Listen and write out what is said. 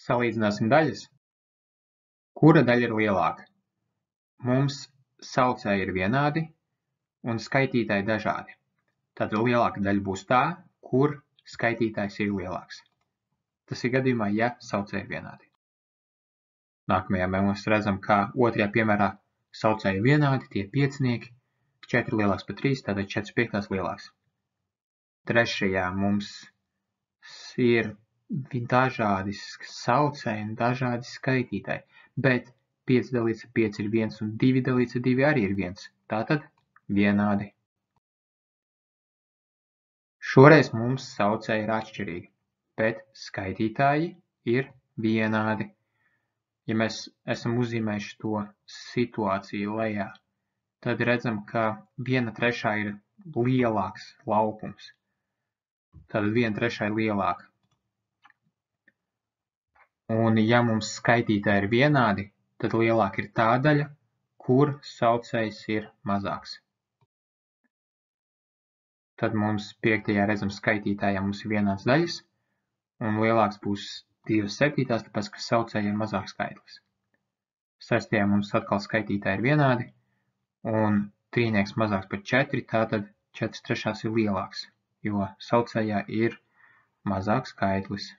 Salīdzināsim daļas. Kura daļa ir lielāka? Mums saucēji ir vienādi un skaitītāji dažādi. Tad lielāka daļa būs tā, kur skaitītājs ir lielāks. Tas ir gadījumā, ja saucēji ir vienādi. Nākamajā mēs redzam, kā otrajā piemērā saucēji ir vienādi, tie piecinieki, 4 lielāks par 3, tātad 4 piektās lielāks. Trešajā mums ir dažādi saucēji un dažādi skaitītāji, bet 5 dalīts ar 5 ir 1 un 2 dalīts ar 2 arī ir 1. Tātad vienādi. Šoreiz mums saucēji ir atšķirīgi, bet skaitītāji ir vienādi. Ja mēs esam uzzīmējuši to situāciju lejā, tad redzam, ka 1/3 ir lielāks laukums. Tātad 1/3 ir lielāka. Un ja mums skaitītāji ir vienādi, tad lielāka ir tā daļa, kur saucējs ir mazāks. Tad mums 5. redzam skaitītājā mums ir vienāds daļas, un lielāks būs 2/7, tāpēc, ka saucējai ir mazāks skaitlis. 6. mums atkal skaitītāji ir vienādi, un trīnieks mazāks par 4, tātad 4/3 ir lielāks, jo saucējā ir mazāks skaitlis.